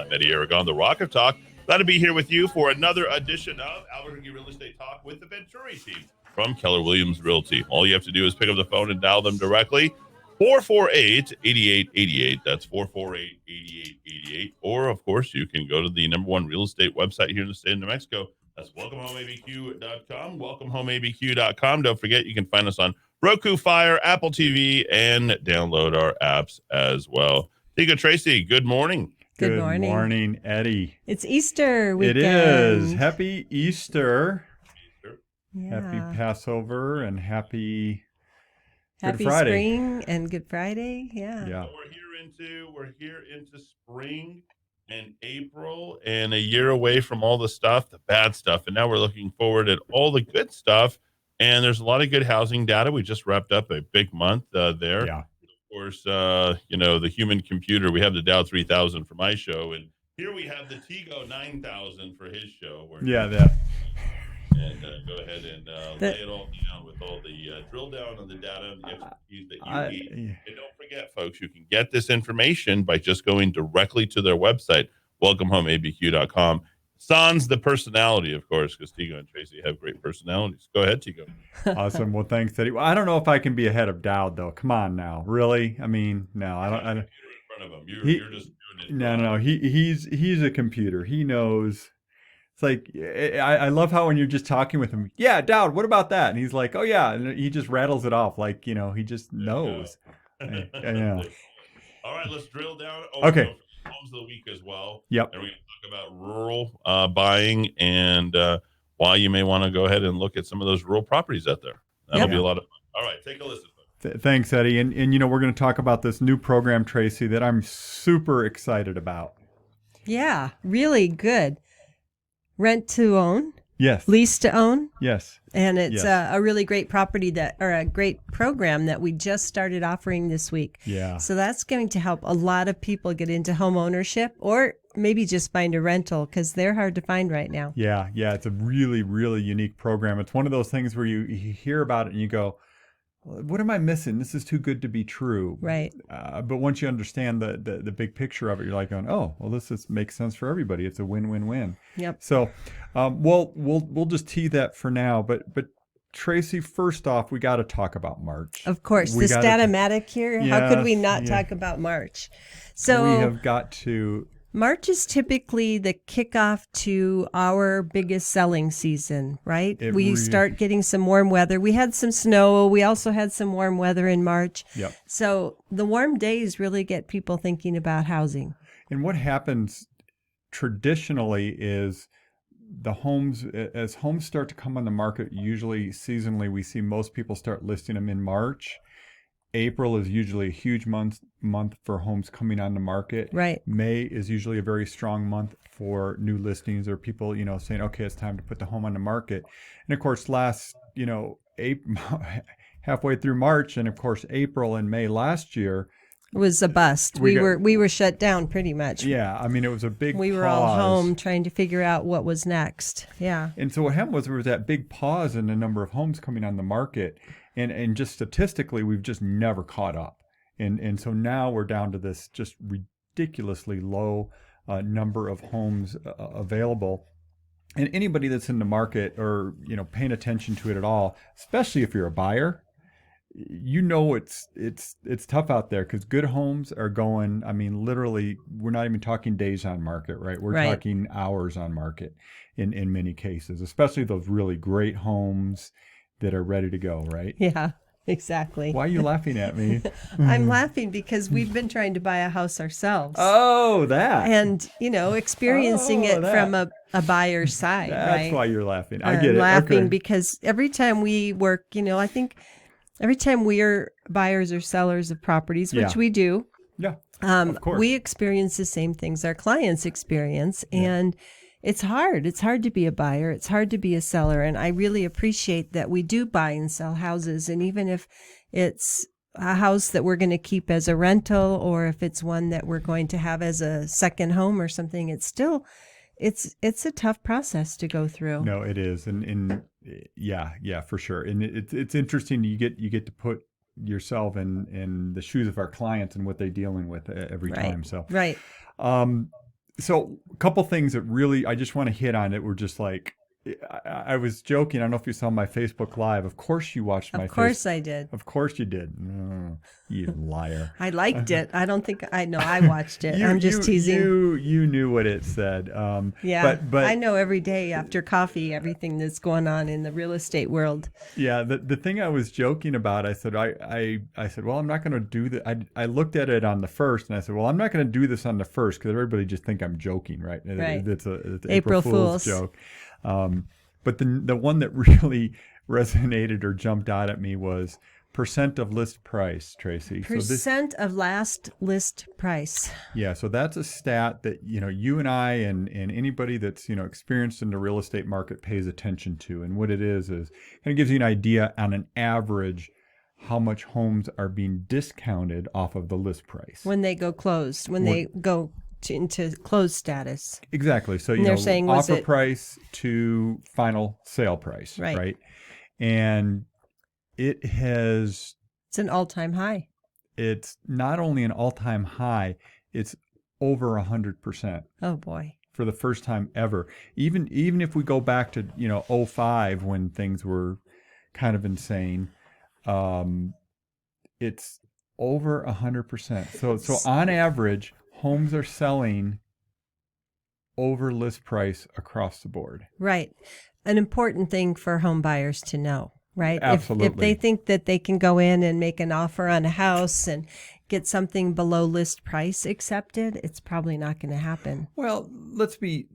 I'm Eddie Aragon, the Rock of Talk. Glad to be here with you for another edition of Albuquerque Real Estate Talk with the Venturi team from Keller Williams Realty. All you have to do is pick up the phone and dial them directly. 448-8888. That's 448-8888. Or, of course, you can go to the number one real estate website here in the state of New Mexico. That's welcomehomeabq.com. Welcomehomeabq.com. Don't forget, you can find us on Roku, Fire, Apple TV, and download our apps as well. Tego, Tracy, good morning. Good morning, Eddie. It's Easter weekend. It is. Happy Easter. Yeah. Happy Passover and happy Good Friday. Spring and Good Friday. Yeah. So we're here into spring and April and a year away from all the stuff, the bad stuff. And now we're looking forward at all the good stuff. And there's a lot of good housing data. We just wrapped up a big month there. Yeah. Of course, the human computer, we have the Dow 3000 for my show. And here we have the Tego 9000 for his show. And go ahead and lay it all down with all the drill down on the data and the expertise that you need. And don't forget, folks, you can get this information by just going directly to their website, welcomehomeabq.com. Sans the personality, of course, because Tego and Tracy have great personalities. Go ahead, Tego. Awesome. Well, thanks, Eddie. Well, I don't know if I can be ahead of Dowd, though. Come on now. Really? I mean, no, I don't. In front of him. You're just doing it. No. He's a computer. He knows. It's like, I love how when you're just talking with him, yeah, Dowd, what about that? And he's like, oh, yeah. And he just rattles it off like, he just knows. Yeah. All right, let's drill down. Okay. Homes of the week as well. Yep. And we're going to talk about rural buying and why you may want to go ahead and look at some of those rural properties out there. That'll be a lot of fun. All right, take a listen. Thanks, Eddie. And we're going to talk about this new program, Tracy, that I'm super excited about. Yeah, really good. Rent to own. Yes. Lease to own. Yes. And it's a really great a great program that we just started offering this week. Yeah. So that's going to help a lot of people get into home ownership or maybe just find a rental because they're hard to find right now. Yeah. It's a really, really unique program. It's one of those things where you hear about it and you go, what am I missing? This is too good to be true. Right. But once you understand the big picture of it, you're like going, oh, well, makes sense for everybody. It's a win-win-win. Yep. So, we'll just tee that for now. But Tracy, first off, we got to talk about March. Of course, this Data-matic here. Yes, how could we not talk about March? So we have got to. March is typically the kickoff to our biggest selling season, right? We start getting some warm weather. We had some snow. We also had some warm weather in March. Yep. So the warm days really get people thinking about housing. And what happens traditionally is as homes start to come on the market, usually seasonally, we see most people start listing them in March. April is usually a huge month for homes coming on the market. Right. May is usually a very strong month for new listings or people, saying, okay, it's time to put the home on the market. And of course, halfway through March and of course, April and May last year, it was a bust. We were shut down pretty much. Yeah. I mean, it was a big We were all home trying to figure out what was next. Yeah. And so what happened was there was that big pause in the number of homes coming on the market. And just statistically, we've just never caught up. And so now we're down to this just ridiculously low number of homes available. And anybody that's in the market or, paying attention to it at all, especially if you're a buyer, it's tough out there because good homes are going, I mean, literally, we're not even talking days on market, right? We're talking hours on market in many cases, especially those really great homes that are ready to go, right? Yeah, exactly. Why are you laughing at me? I'm laughing because we've been trying to buy a house ourselves. Oh, that. And, experiencing it from a buyer's side, That's right? That's why you're laughing. I get it. I'm laughing okay. because every time we work, I think every time we're buyers or sellers of properties, which we do, of course. we experience the same things our clients experience. And it's hard. It's hard to be a buyer. It's hard to be a seller. And I really appreciate that we do buy and sell houses. And even if it's a house that we're going to keep as a rental or if it's one that we're going to have as a second home or something, it's still, it's a tough process to go through. No, it is. And yeah, for sure. And it's interesting. You get to put yourself in the shoes of our clients and what they're dealing with every time. So, right. So a couple things that really I just want to hit on that were just like, I was joking. I don't know if you saw my Facebook Live. Of course you watched my Of course I did. Of course you did. Oh, you liar. I liked it. I don't think I know. I watched it. I'm just teasing. You knew what it said. Yeah, but I know every day after coffee everything that's going on in the real estate world. Yeah, the thing I was joking about, I said I said, well, I'm not going to do that. I looked at it on the first, and I said, well, I'm not going to do this on the first because everybody just think I'm joking, right? Right. It's an April Fool's joke. But the one that really resonated or jumped out at me was percent of list price, Tracy. Percent of last list price. Yeah, so that's a stat that you and I and anybody that's experienced in the real estate market pays attention to. And what it is kind of gives you an idea on an average how much homes are being discounted off of the list price when they go closed, when they go into closed status. Exactly. So they're saying offer price to final sale price, right? And it's an all-time high. It's not only an all-time high, it's over 100%. Oh boy. For the first time ever. Even if we go back to 2005 when things were kind of insane, it's over 100%. So on average, homes are selling over list price across the board. Right. An important thing for home buyers to know, right? Absolutely. If they think that they can go in and make an offer on a house and get something below list price accepted, it's probably not going to happen. Well, let's be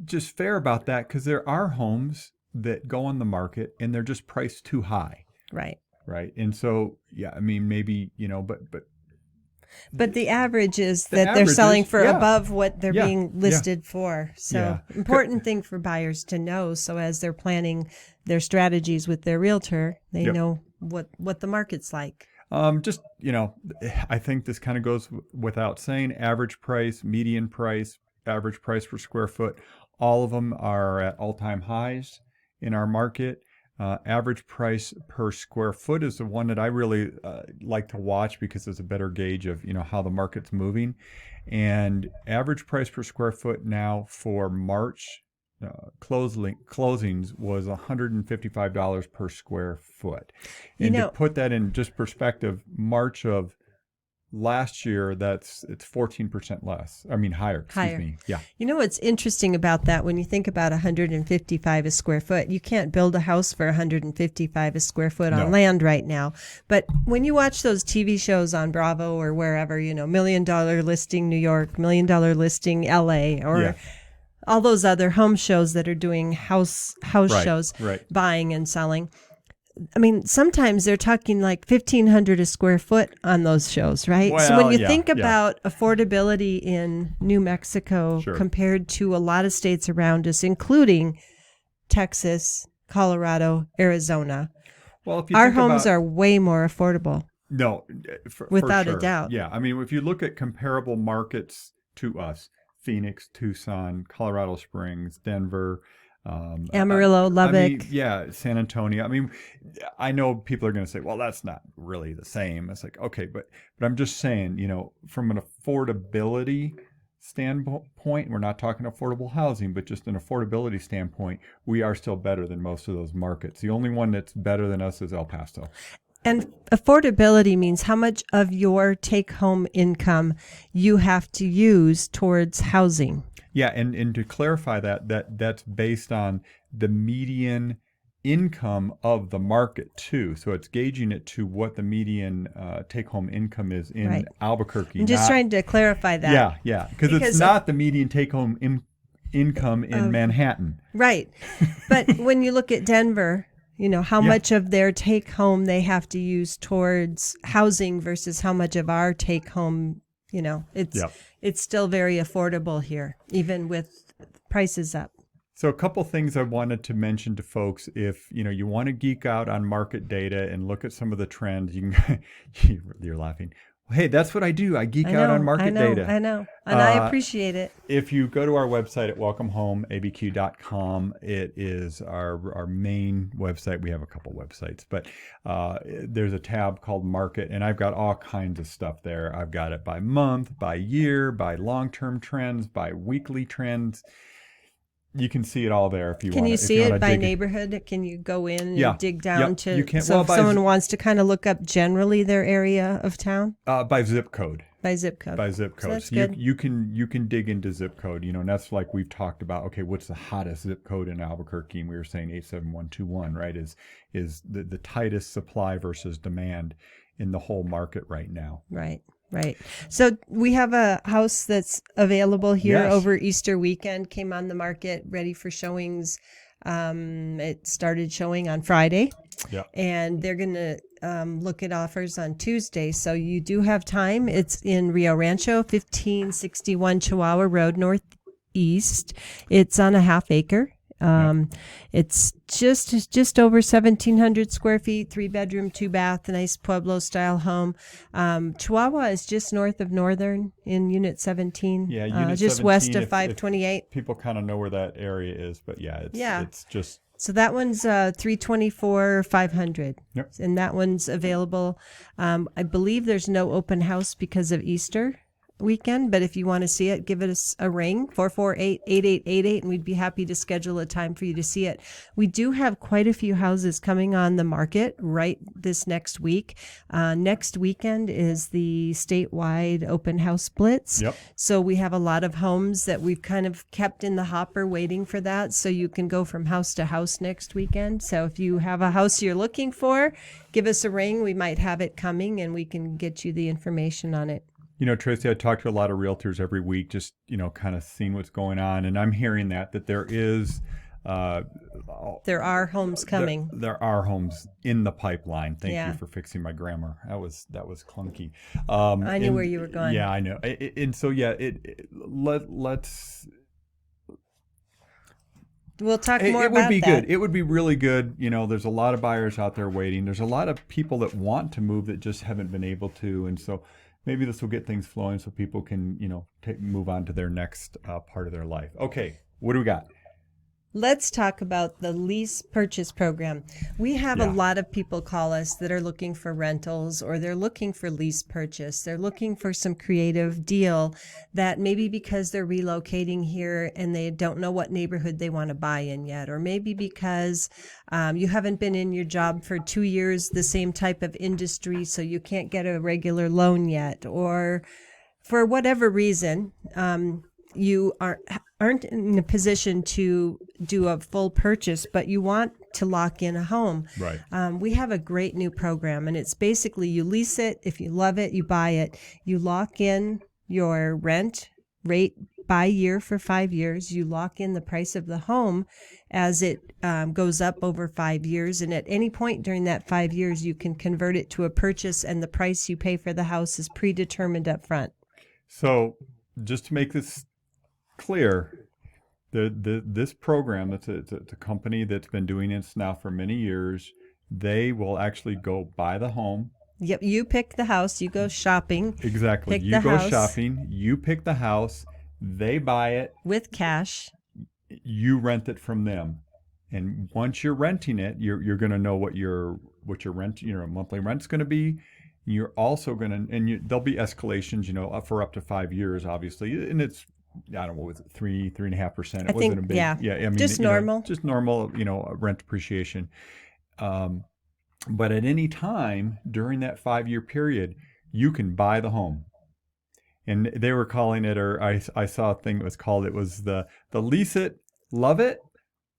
just fair about that, because there are homes that go on the market and they're just priced too high. Right. Right. And so, yeah, I mean, maybe, but the average is that they're selling for above what they're being listed for. So important thing for buyers to know. So as they're planning their strategies with their realtor, they know what the market's like. Just, I think this kind of goes without saying, average price, median price, average price per square foot, all of them are at all-time highs in our market. Average price per square foot is the one that I really like to watch because it's a better gauge of how the market's moving. And average price per square foot now for March closings was $155 per square foot. And to put that in just perspective, March of last year, it's 14% less. I mean, higher. Excuse me. Yeah. What's interesting about that, when you think about 155 a square foot, you can't build a house for 155 a square foot on land right now. But when you watch those TV shows on Bravo or wherever, $1 million listing New York, $1 million listing LA, or all those other home shows that are doing house shows, buying and selling. I mean, sometimes they're talking like $1,500 a square foot on those shows, right? Well, so when you think about affordability in New Mexico compared to a lot of states around us, including Texas, Colorado, Arizona, our homes are way more affordable. No, without for sure. a doubt. Yeah. I mean, if you look at comparable markets to us, Phoenix, Tucson, Colorado Springs, Denver, Amarillo, Lubbock. San Antonio. I mean, I know people are going to say, well, that's not really the same. It's like, okay, but I'm just saying, from an affordability standpoint, we're not talking affordable housing, but just an affordability standpoint, we are still better than most of those markets. The only one that's better than us is El Paso. And affordability means how much of your take-home income you have to use towards housing. Yeah, and to clarify that's based on the median income of the market too. So it's gauging it to what the median take-home income is in Albuquerque. I'm just trying to clarify that. Yeah, because it's not the median take-home income in Manhattan. Right, but when you look at Denver, how much of their take-home they have to use towards housing versus how much of our take-home. It's still very affordable here, even with prices up. So a couple things I wanted to mention to folks. If you want to geek out on market data and look at some of the trends, you can. You're laughing. Hey, that's what I do. I geek out on market data. I know. And I appreciate it. If you go to our website at welcomehomeabq.com, it is our main website. We have a couple websites, but there's a tab called Market, and I've got all kinds of stuff there. I've got it by month, by year, by long-term trends, by weekly trends. You can see it all there if you want. Can you see it by neighborhood? Can you go in and dig down to? You can. So if someone wants to kind of look up generally their area of town, by zip code. By zip code. By zip code. So that's good. You can dig into zip code. And that's like we've talked about. Okay, what's the hottest zip code in Albuquerque? And we were saying 87121, right? Is the tightest supply versus demand in the whole market right now. Right. Right. So we have a house that's available here over Easter weekend, came on the market, ready for showings. It started showing on Friday. Yeah. And they're going to look at offers on Tuesday. So you do have time. It's in Rio Rancho, 1561 Chihuahua Road, Northeast. It's on a half acre. It's just over 1,700 square feet, 3-bedroom, 2-bath, nice Pueblo style home. Chihuahua is just north of Northern in Unit 17. Yeah, Unit just 17, west of 528. People kind of know where that area is, but it's just. So that one's 324,500. Yep. And that one's available. I believe there's no open house because of Easter weekend, but if you want to see it, give us a ring, 448-8888, and we'd be happy to schedule a time for you to see it. We do have quite a few houses coming on the market right this next week. Next weekend is the statewide open house blitz. Yep. So we have a lot of homes that we've kind of kept in the hopper waiting for that. So you can go from house to house next weekend. So if you have a house you're looking for, give us a ring. We might have it coming and we can get you the information on it. Tracy, I talk to a lot of realtors every week, just, kind of seeing what's going on. And I'm hearing that there is... there are homes coming. There are homes in the pipeline. Thank you for fixing my grammar. That was clunky. I knew where you were going. Yeah, I know. And so, let's... We'll talk more about that. It would be that. good. It would be really good. There's a lot of buyers out there waiting. There's a lot of people that want to move that just haven't been able to. And so... maybe this will get things flowing so people can, move on to their next part of their life. Okay, what do we got? Let's talk about the lease purchase program. We have a lot of people call us that are looking for rentals or they're looking for lease purchase. They're looking for some creative deal that maybe because they're relocating here and they don't know what neighborhood they want to buy in yet, or maybe because you haven't been in your job for 2 years, the same type of industry, so you can't get a regular loan yet, or for whatever reason, you aren't in a position to do a full purchase, but you want to lock in a home. Right. We have a great new program, and it's basically you lease it. If you love it, you buy it. You lock in your rent rate by year for 5 years. You lock in the price of the home as it goes up over 5 years. And at any point during that 5 years, you can convert it to a purchase, and the price you pay for the house is predetermined up front. So just to make this clear, this program, it's a company that's been doing this now for many years. They will actually go buy the home. Yep, you pick the house, you go shopping. Exactly. You go shopping, you pick the house, they buy it. With cash. You rent it from them. And once you're renting it, you're going to know what your rent, monthly rent's going to be. You're also going to, and there'll be escalations, for up to 5 years, obviously. And it's, I don't know, what was it, 3.5%? It wasn't a big, I mean, just normal. Just normal, rent appreciation. But at any time during that 5-year period, you can buy the home. And they were calling it, or I saw a thing that was called, it was the lease it, love it,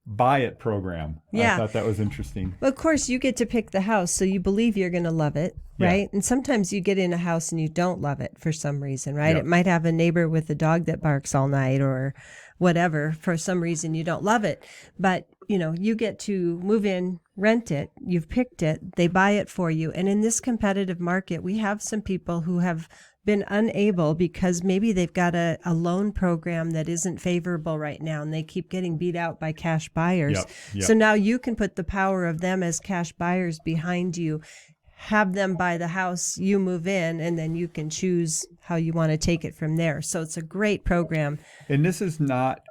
buy it program. Yeah. I thought that was interesting. Well, of course, you get to pick the house, so you believe you're going to love it, right? Yeah. And sometimes you get in a house and you don't love it for some reason, right? Yep. It might have a neighbor with a dog that barks all night or whatever. For some reason, you don't love it. But, you get to move in, rent it, you've picked it, they buy it for you. And in this competitive market, we have some people who have been unable because maybe they've got a loan program that isn't favorable right now and they keep getting beat out by cash buyers. Yep. So now you can put the power of them as cash buyers behind you, have them buy the house, you move in, and then you can choose how you want to take it from there. So it's a great program. And this is not,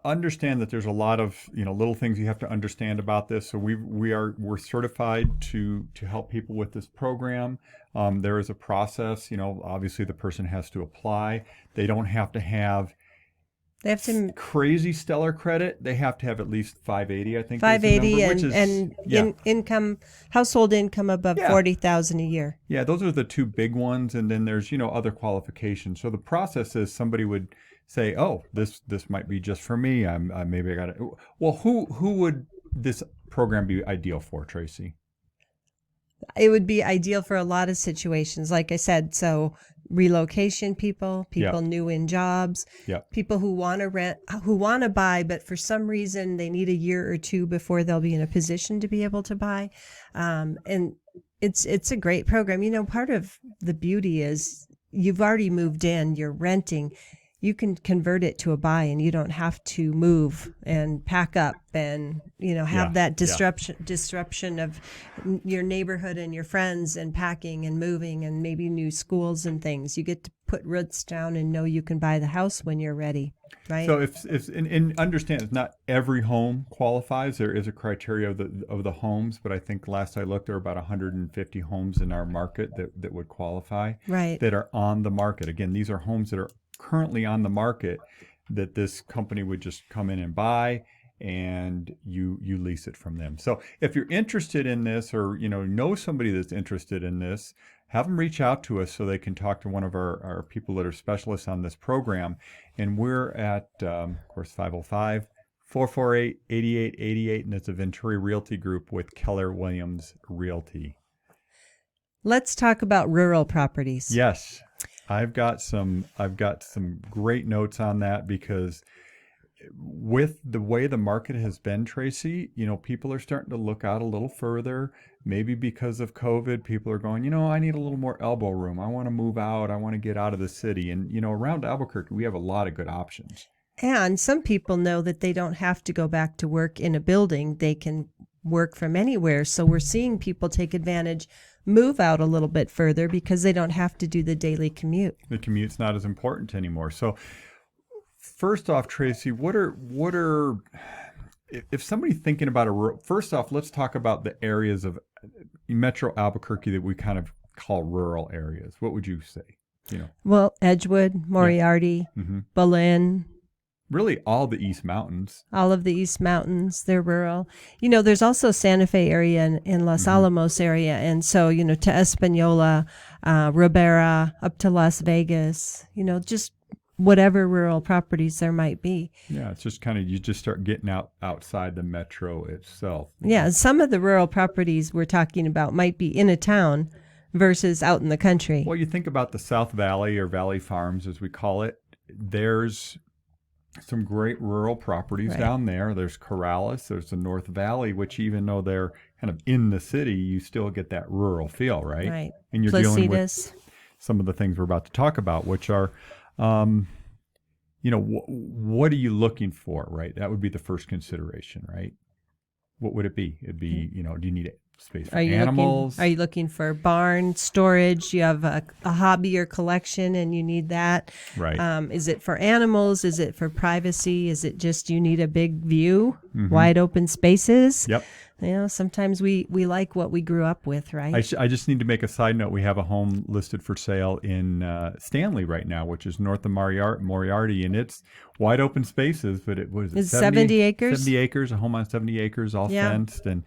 understand that there's a lot of, little things you have to understand about this. So we're certified to help people with this program. There is a process, obviously the person has to apply. They don't have to have crazy stellar credit. They have to have at least 580, I think. 580 income, household income above 40,000 a year. Yeah, those are the two big ones, and then there's other qualifications. So the process is somebody would say, "Oh, this might be just for me. Maybe I got it." Well, who would this program be ideal for, Tracy? It would be ideal for a lot of situations, like I said. So relocation people new in jobs, people who want to rent, who want to buy, but for some reason they need a year or two before they'll be in a position to be able to buy. And it's a great program. Part of the beauty is you've already moved in, you're renting. You can convert it to a buy, and you don't have to move and pack up and have that disruption of your neighborhood and your friends and packing and moving and maybe new schools and things. You get to put roots down and know you can buy the house when you're ready, right? So and understand, it's not every home qualifies. There is a criteria of the homes, but I think last I looked there were about 150 homes in our market that would qualify, right? That are on the market. Again, these are homes that are currently on the market that this company would just come in and buy, and you lease it from them. So if you're interested in this, or know somebody that's interested in this, have them reach out to us so they can talk to one of our people that are specialists on this program. And we're at, of course, 505-448-8888, and it's a Venturi Realty group with Keller Williams Realty. Let's talk about rural properties. Yes. I've got some great notes on that, because with the way the market has been, Tracy, people are starting to look out a little further. Maybe because of COVID, people are going, I need a little more elbow room. I want to move out. I want to get out of the city. And, around Albuquerque, we have a lot of good options. And some people know that they don't have to go back to work in a building. They can work from anywhere. So we're seeing people take advantage, move out a little bit further because they don't have to do the daily commute. The commute's not as important anymore. So first off, Tracy, what are if somebody's thinking about first off, let's talk about the areas of Metro Albuquerque that we kind of call rural areas. What would you say? Well, Edgewood, Moriarty, Belen. Really all the East Mountains. All of the East Mountains, they're rural. There's also Santa Fe area and Los Alamos area. And so, to Espanola, Ribera, up to Las Vegas, just whatever rural properties there might be. Yeah, it's just kind of, you just start getting outside the metro itself. Yeah, some of the rural properties we're talking about might be in a town versus out in the country. Well, you think about the South Valley, or Valley Farms as we call it. There's some great rural properties down there. There's Corrales, there's the North Valley, which even though they're kind of in the city, you still get that rural feel, right? Right. And you're dealing with some of the things we're about to talk about, which are, what are you looking for, right? That would be the first consideration, right? What would it be? It'd be, do you need space for animals? Are you looking for barn storage? You have a hobby or collection and you need that. Right. Is it for animals? Is it for privacy? Is it just you need a big view, wide open spaces? Yep. Sometimes we like what we grew up with, right? I just need to make a side note. We have a home listed for sale in Stanley right now, which is north of Moriarty, and it's wide open spaces, but it's 70 acres? 70 acres, a home on 70 acres, all fenced. And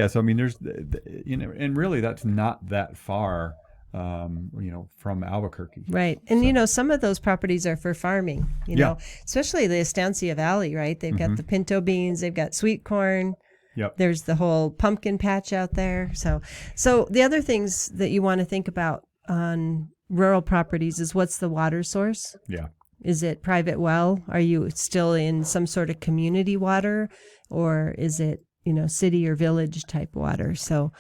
so, I mean, there's, and really that's not that far, from Albuquerque. Right. And, some of those properties are for farming, know, especially the Estancia Valley, right? They've got the pinto beans, they've got sweet corn. Yep. There's the whole pumpkin patch out there. So the other things that you want to think about on rural properties is, what's the water source? Yeah. Is it private well? Are you still in some sort of community water, or is it, city or village type water? So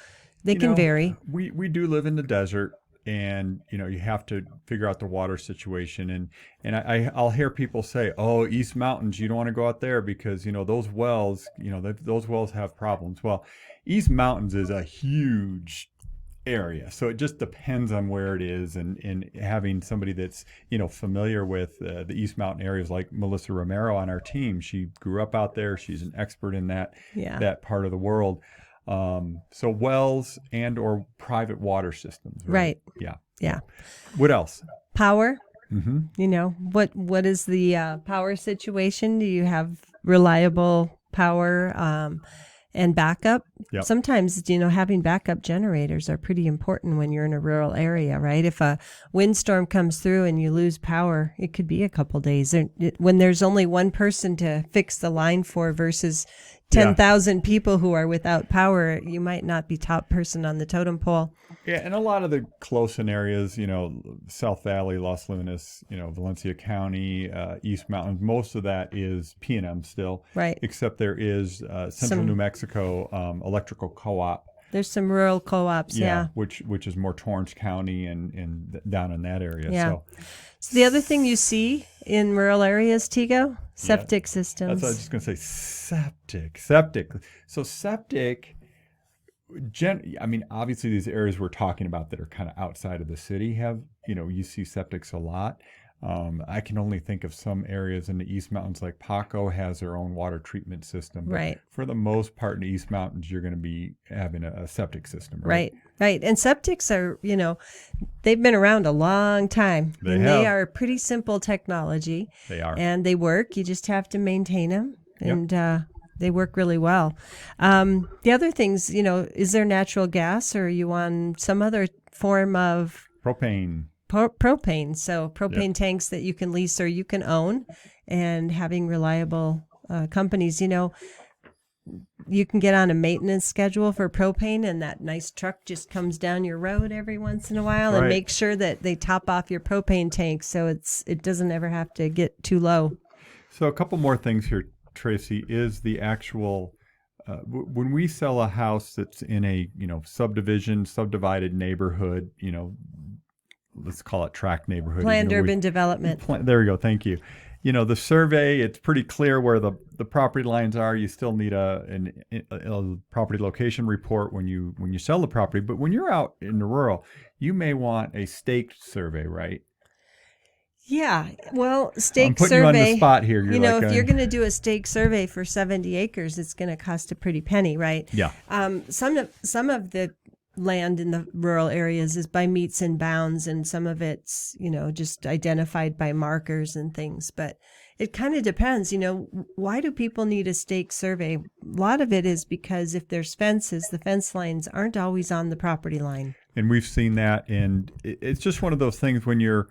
they can vary. We do live in the desert, and you have to figure out the water situation, and I'll hear people say, "Oh, East Mountains, you don't want to go out there because those wells, those wells have problems." Well, East Mountains is a huge area. So it just depends on where it is, and having somebody that's, familiar with the East Mountain areas, like Melissa Romero on our team. She grew up out there. She's an expert in that part of the world. So wells and or private water systems. Right. Yeah. Yeah. What else? Power. Mm-hmm. What is the power situation? Do you have reliable power and backup? Yep. Sometimes, having backup generators are pretty important when you're in a rural area, right? If a windstorm comes through and you lose power, it could be a couple days. When there's only one person to fix the line for versus 10,000 people who are without power, you might not be top person on the totem pole. Yeah, and a lot of the close-in areas, South Valley, Los Lunas, Valencia County, East Mountains, most of that is P&M still. Right. Except there is Central New Mexico Electrical Co-op. There's some rural co-ops, yeah. Which is more Torrance County and down in that area. Yeah. So the other thing you see in rural areas, Tego, septic systems. That's what I was just going to say. Septic. So septic, obviously these areas we're talking about that are kind of outside of the city have, you see septics a lot. I can only think of some areas in the East Mountains, like Paco has their own water treatment system. But right. For the most part in the East Mountains, you're going to be having a septic system, right? Right. And septics are, they've been around a long time. They are pretty simple technology. They are. And they work. You just have to maintain them. And they work really well. The other things, is there natural gas, or are you on some other form of propane? Propane. So propane tanks that you can lease or you can own, and having reliable companies. You can get on a maintenance schedule for propane, and that nice truck just comes down your road every once in a while and make sure that they top off your propane tank so it doesn't ever have to get too low. So a couple more things here, Tracy, is the actual when we sell a house that's in a subdivided neighborhood, let's call it tract neighborhood. Planned urban development. There we go. Thank you. The survey, it's pretty clear where the property lines are. You still need a property location report when you sell the property. But when you're out in the rural, you may want a staked survey, right? Yeah. Well, stake survey. I'm putting you on the spot here. If you're going to do a stake survey for 70 acres, it's going to cost a pretty penny, right? Yeah. Some of the land in the rural areas is by meets and bounds, and some of it's just identified by markers and things, but it kind of depends. Why do people need a stake survey? A lot of it is because if there's fences, the fence lines aren't always on the property line, and we've seen that. And it's just one of those things when you're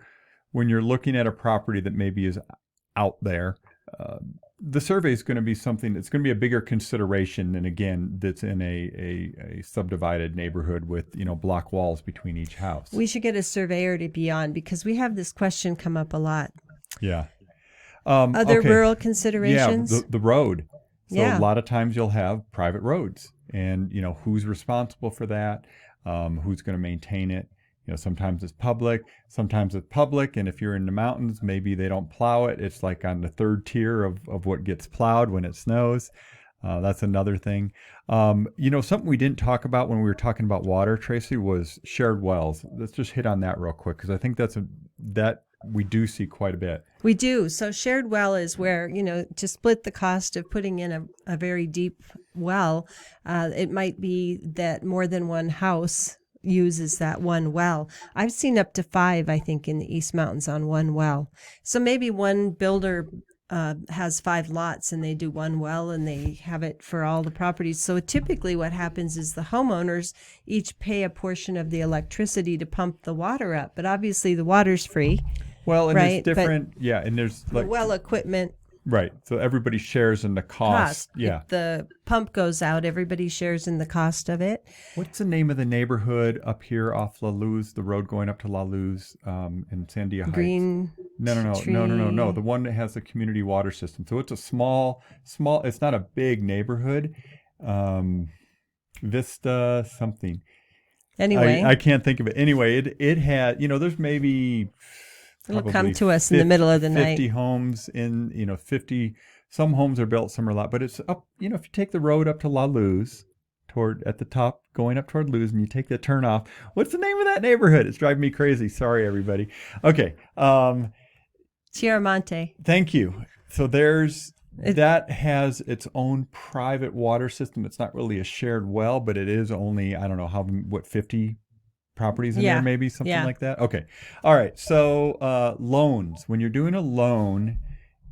looking at a property that maybe is out there. The survey is going to be something that's going to be a bigger consideration than, again, that's in a subdivided neighborhood with, block walls between each house. We should get a surveyor to be on, because we have this question come up a lot. Yeah. Other rural considerations? Yeah, the road. So a lot of times you'll have private roads, and, who's responsible for that? Who's going to maintain it? Sometimes it's public, and if you're in the mountains, maybe they don't plow it. It's like on the third tier of what gets plowed when it snows. That's another thing. Something we didn't talk about when we were talking about water, Tracy, was shared wells. Let's just hit on that real quick, because I think that we do see quite a bit. We do. So shared well is where, to split the cost of putting in a very deep well, it might be that more than one house uses that one well. I've seen up to 5, I think, in the East Mountains on one well. So maybe one builder has 5 lots and they do one well and they have it for all the properties. So typically what happens is the homeowners each pay a portion of the electricity to pump the water up, but obviously the water's free. Well, and there's different, and there's like well equipment. Right. So everybody shares in the cost. Yeah. If the pump goes out, everybody shares in the cost of it. What's the name of the neighborhood up here off La Luz, the road going up to La Luz in Sandia Heights? Green. No. The one that has the community water system. So it's a small, it's not a big neighborhood. Vista something. Anyway. I can't think of it. Anyway, it had, there's maybe... It'll come to us in the middle of the 50 night. 50 homes in, 50, some homes are built, some are not, but it's up, if you take the road up to La Luz at the top, going up toward Luz, and you take the turn off. What's the name of that neighborhood? It's driving me crazy. Sorry, everybody. Okay. Chiaramonte. Thank you. So that has its own private water system. It's not really a shared well, but it is only, I don't know, 50 properties in there, maybe something like that. Okay. All right. So loans. When you're doing a loan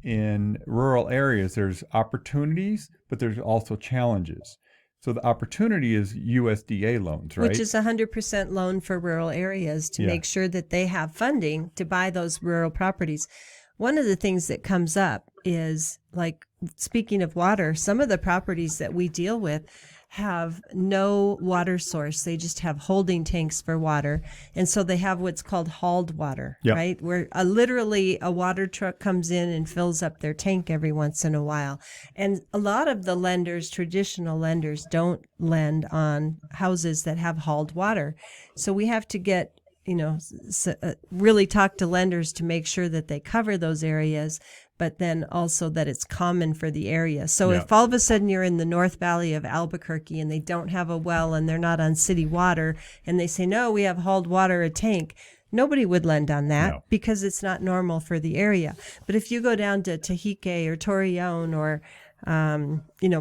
in rural areas, there's opportunities, but there's also challenges. So the opportunity is USDA loans, right? Which is 100% loan for rural areas to make sure that they have funding to buy those rural properties. One of the things that comes up is, like, speaking of water, some of the properties that we deal with have no water source. They just have holding tanks for water. And so they have what's called hauled water, right? Where literally a water truck comes in and fills up their tank every once in a while. And a lot of the lenders, traditional lenders, don't lend on houses that have hauled water. So we have to get, really talk to lenders to make sure that they cover those areas, but then also that it's common for the area. So if all of a sudden you're in the North Valley of Albuquerque and they don't have a well and they're not on city water and they say, no, we have hauled water, a tank, nobody would lend on that because it's not normal for the area. But if you go down to Tehique or Torreon or,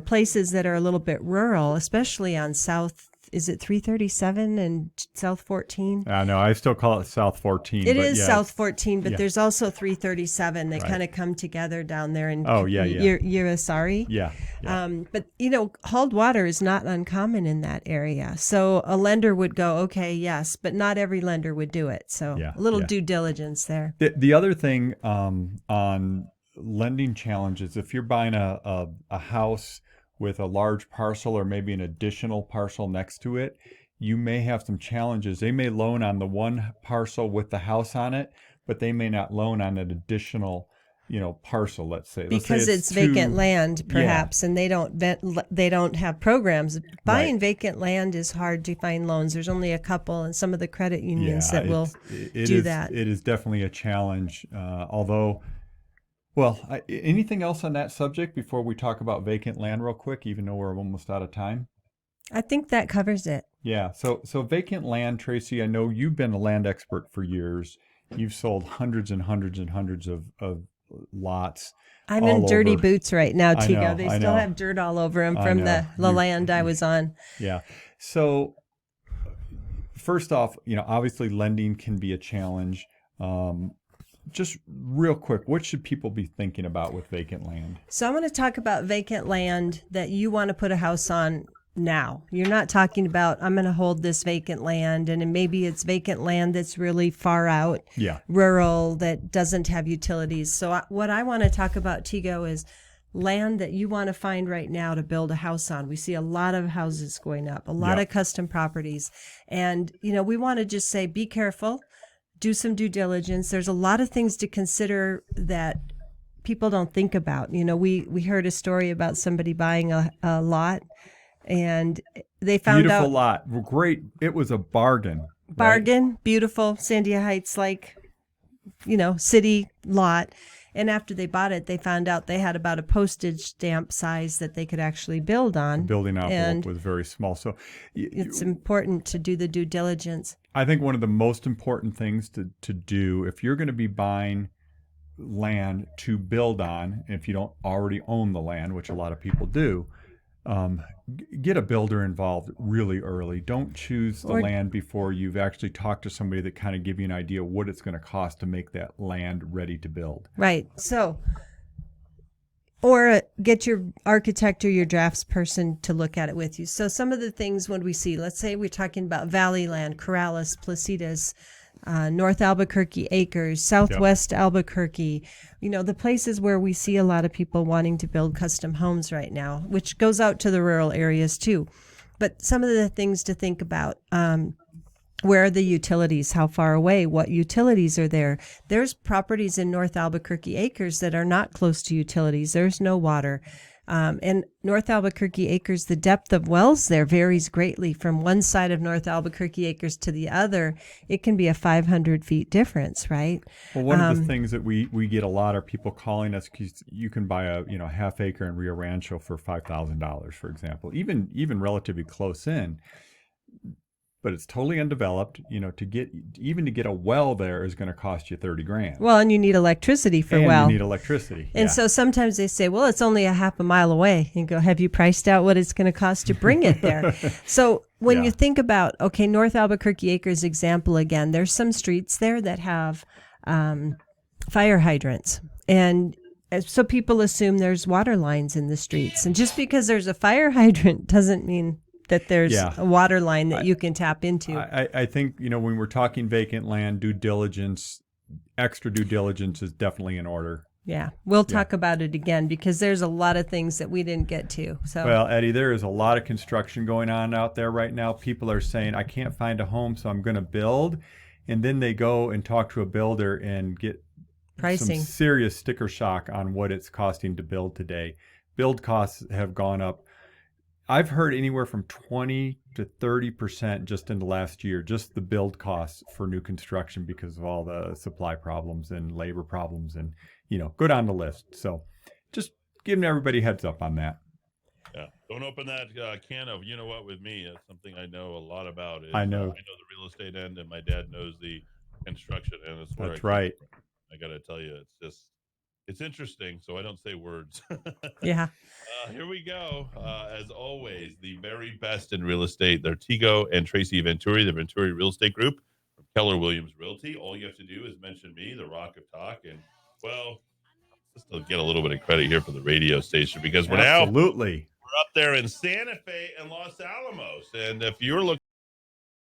places that are a little bit rural, especially on South, is it 337 and South 14? No, I still call it South 14. It is South 14, but there's also 337. They kind of come together down there in Urisari. Yeah. But, hauled water is not uncommon in that area. So a lender would go, okay, yes, but not every lender would do it. So a little due diligence there. The other thing on lending challenges, if you're buying a house with a large parcel or maybe an additional parcel next to it, you may have some challenges. They may loan on the one parcel with the house on it, but they may not loan on an additional, parcel, let's say. Because it's vacant land, perhaps, and they don't have programs. Buying vacant land is hard to find loans. There's only a couple, and some of the credit unions that will do that. It is definitely a challenge, although... Well, anything else on that subject before we talk about vacant land real quick, even though we're almost out of time? I think that covers it. Yeah. So vacant land, Tracy, I know you've been a land expert for years. You've sold hundreds and hundreds and hundreds of lots. I'm in dirty boots right now, Tego. They still have dirt all over them from the land I was on. Yeah. So first off, obviously lending can be a challenge. Just real quick, what should people be thinking about with vacant land? So I want to talk about vacant land that you want to put a house on now. You're not talking about, I'm going to hold this vacant land, and maybe it's vacant land that's really far out, rural, that doesn't have utilities. So what I want to talk about, Tego, is land that you want to find right now to build a house on. We see a lot of houses going up, a lot of custom properties. And, we want to just say, be careful. Do some due diligence. There's a lot of things to consider that people don't think about. We heard a story about somebody buying a lot, and they found out... Beautiful lot. Great. It was a bargain. Bargain. Right? Beautiful. Sandia Heights, city lot. And after they bought it, they found out they had about a postage stamp size that they could actually build on. The building envelope was very small. So it's important to do the due diligence. I think one of the most important things to do, if you're going to be buying land to build on, if you don't already own the land, which a lot of people do, get a builder involved really early. Don't choose the land before you've actually talked to somebody that kind of give you an idea what it's going to cost to make that land ready to build. Right. So, or get your architect or your draftsperson to look at it with you. So some of the things when we see, let's say we're talking about Valley Land, Corrales, Placitas, North Albuquerque Acres, Southwest Albuquerque, the places where we see a lot of people wanting to build custom homes right now, which goes out to the rural areas too. But some of the things to think about, where are the utilities? How far away? What utilities are there? There's properties in North Albuquerque Acres that are not close to utilities. There's no water. And North Albuquerque Acres, the depth of wells there varies greatly from one side of North Albuquerque Acres to the other. It can be a 500 feet difference, right? Well, one of the things that we get a lot are people calling us because you can buy a half acre in Rio Rancho for $5,000, for example, even relatively close in. But it's totally undeveloped. To get a well there is going to cost you $30,000. Well, and you need electricity for and well. You need electricity. And so sometimes they say, well, it's only a half a mile away. And go, have you priced out what it's going to cost to bring it there? So when you think about, okay, North Albuquerque Acres example again, there's some streets there that have fire hydrants. And so people assume there's water lines in the streets. And just because there's a fire hydrant doesn't mean that there's a water line that you can tap into. I think, when we're talking vacant land, extra due diligence is definitely in order. Yeah. We'll talk about it again because there's a lot of things that we didn't get to. So, well, Eddie, there is a lot of construction going on out there right now. People are saying, I can't find a home, so I'm going to build. And then they go and talk to a builder and get pricing. Some serious sticker shock on what it's costing to build today. Build costs have gone up. I've heard anywhere from 20 to 30% just in the last year, just the build costs for new construction because of all the supply problems and labor problems and, go down the list. So just giving everybody heads up on that. Yeah. Don't open that can of, with me, it's something I know a lot about. I know the real estate end and my dad knows the construction end. That's right. I got to tell you, it's interesting, so I don't say words. Yeah. Here we go. As always, the very best in real estate. They're Tego and Tracy Venturi, the Venturi Real Estate Group from Keller Williams Realty. All you have to do is mention me, the Rock of Talk, and, just to get a little bit of credit here for the radio station because we're up there in Santa Fe and Los Alamos. And if you're looking